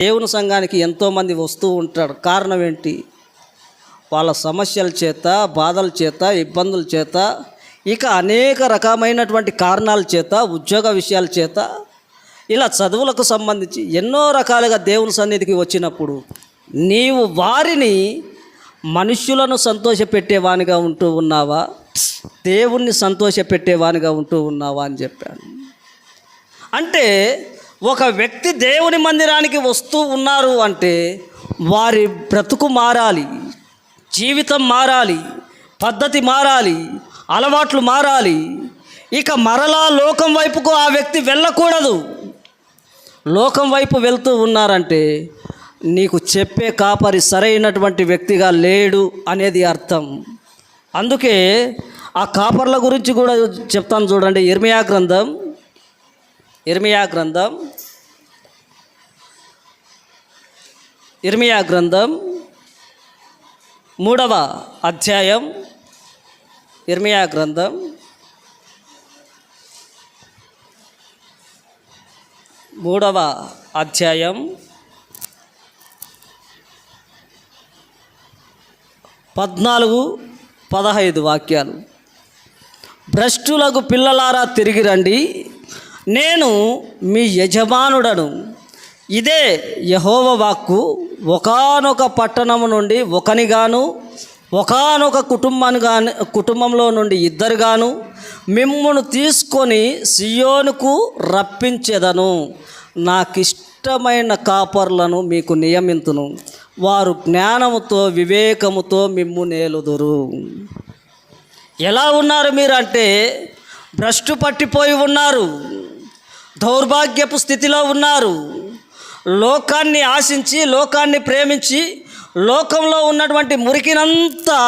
దేవుని సంఘానికి ఎంతోమంది వస్తూ ఉంటారు. కారణం ఏంటి? వాళ్ళ సమస్యల చేత, బాధల చేత, ఇబ్బందుల చేత, ఇక అనేక రకమైనటువంటి కారణాల చేత, ఉద్యోగ విషయాల చేత, ఇలా చదువులకు సంబంధించి ఎన్నో రకాలుగా దేవుని సన్నిధికి వచ్చినప్పుడు నీవు వారిని మనుష్యులను సంతోషపెట్టేవానిగా ఉంటూ ఉన్నావా, దేవుణ్ణి సంతోషపెట్టేవానిగా ఉంటూ ఉన్నావా అని చెప్పాను. అంటే ఒక వ్యక్తి దేవుని మందిరానికి వస్తూ ఉన్నారు అంటే వారి బ్రతుకు మారాలి, జీవితం మారాలి, పద్ధతి మారాలి, అలవాట్లు మారాలి. ఇక మరలా లోకం వైపుకు ఆ వ్యక్తి వెళ్ళకూడదు. లోకం వైపు వెళ్తూ ఉన్నారంటే నీకు చెప్పే కాపరి సరైనటువంటి వ్యక్తిగా లేడు అనేది అర్థం. అందుకే ఆ కాపర్ల గురించి కూడా చెప్తాను చూడండి. ఇర్మియా గ్రంథం 3వ అధ్యాయం, ఇర్మియా గ్రంథం 3వ అధ్యాయం 14-15 వాక్యాలు. భ్రష్టులకు పిల్లలారా తిరిగి రండి, నేను మీ యజమానుడను. ఇదే యెహోవా వాక్కు. ఒకానొక పట్టణము నుండి ఒకనిగాను, ఒకానొక కుటుంబంలో నుండి ఇద్దరుగాను మిమ్మును తీసుకొని సియోనుకు రప్పించెదను. నాకిష్టమైన కాపర్లను మీకు నియమింతును, వారు జ్ఞానముతో వివేకముతో మిమ్ము నేలుదురు. ఎలా ఉన్నారు మీరు అంటే భ్రష్టు పట్టిపోయి ఉన్నారు, దౌర్భాగ్యపు స్థితిలో ఉన్నారు. లోకాన్ని ఆశించి, లోకాన్ని ప్రేమించి, లోకంలో ఉన్నటువంటి మురికినంతా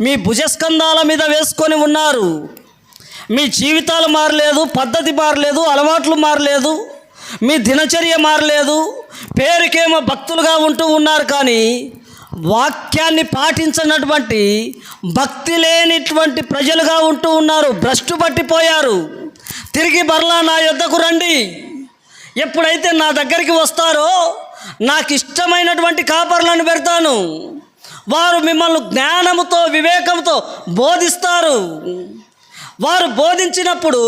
మీ భుజస్కంధాల మీద వేసుకొని ఉన్నారు. మీ జీవితాలు మారలేదు, పద్ధతి మారలేదు, అలవాట్లు మారలేదు, మీ దినచర్య మారలేదు. పేరుకేమో భక్తులుగా ఉంటూ ఉన్నారు, కానీ వాక్యాన్ని పాటించినటువంటి భక్తి లేనిటువంటి ప్రజలుగా ఉంటూ ఉన్నారు. భ్రష్టు పట్టిపోయారు. తిరిగి మరలా నా యొద్దకు రండి. ఎప్పుడైతే నా దగ్గరికి వస్తారో నాకు ఇష్టమైనటువంటి కాపర్లను పెడతాను. వారు మిమ్మల్ని జ్ఞానముతో, వివేకంతో బోధిస్తారు. వారు బోధించినప్పుడు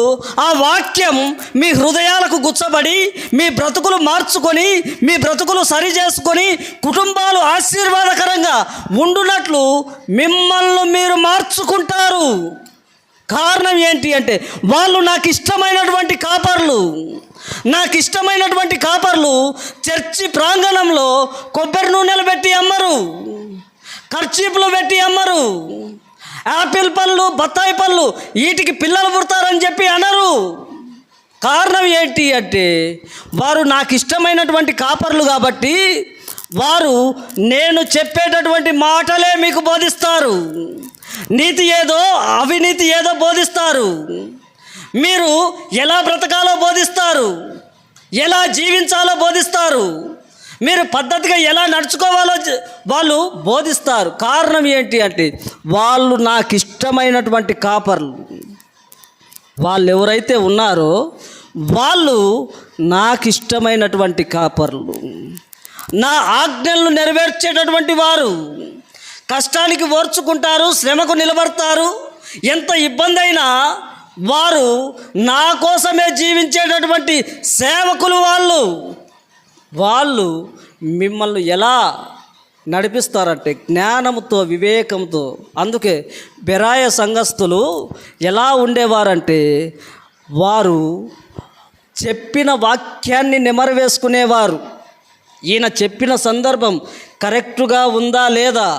ఆ వాక్యం మీ హృదయాలకు గుచ్చబడి మీ బ్రతుకులు మార్చుకొని, మీ బ్రతుకులు సరి చేసుకొని, కుటుంబాలు ఆశీర్వాదకరంగా ఉండునట్లు మిమ్మల్ని మీరు మార్చుకుంటారు. కారణం ఏంటి అంటే వాళ్ళు నాకు ఇష్టమైనటువంటి కాపర్లు. నాకు ఇష్టమైనటువంటి కాపర్లు చర్చి ప్రాంగణంలో కొబ్బరి నూనెలు పెట్టి అమ్మరు, కర్చీపులు పెట్టి అమ్మరు, యాపిల్ పళ్ళు, బత్తాయి పళ్ళు వీటికి పిల్లలు పుడతారని చెప్పి అనరు. కారణం ఏంటి అంటే వారు నాకు ఇష్టమైనటువంటి కాపర్లు కాబట్టి వారు నేను చెప్పేటటువంటి మాటలే మీకు బోధిస్తారు. నీతి ఏదో, అవినీతి ఏదో బోధిస్తారు. మీరు ఎలా బ్రతకాలో బోధిస్తారు, ఎలా జీవించాలో బోధిస్తారు, మీరు పద్ధతిగా ఎలా నడుచుకోవాలో వాళ్ళు బోధిస్తారు. కారణం ఏంటి అంటే వాళ్ళు నాకు ఇష్టమైనటువంటి కాపర్లు. వాళ్ళు ఎవరైతే ఉన్నారో వాళ్ళు నాకు ఇష్టమైనటువంటి కాపర్లు, నా ఆజ్ఞలను నెరవేర్చేటటువంటి వారు. కష్టానికి ఓర్చుకుంటారు, శ్రమకు నిలబడతారు. ఎంత ఇబ్బంది అయినా వారు నా కోసమే జీవించేటటువంటి సేవకులు. వాళ్ళు మిమ్మల్ని ఎలా నడిపిస్తారంటే జ్ఞానంతో, వివేకంతో. అందుకే బెరాయ సంఘస్థులు ఎలా ఉండేవారంటే వారు చెప్పిన వాక్యాన్ని నెమరు వేసుకునేవారు. ఈయన చెప్పిన సందర్భం కరెక్టుగా ఉందా లేదా,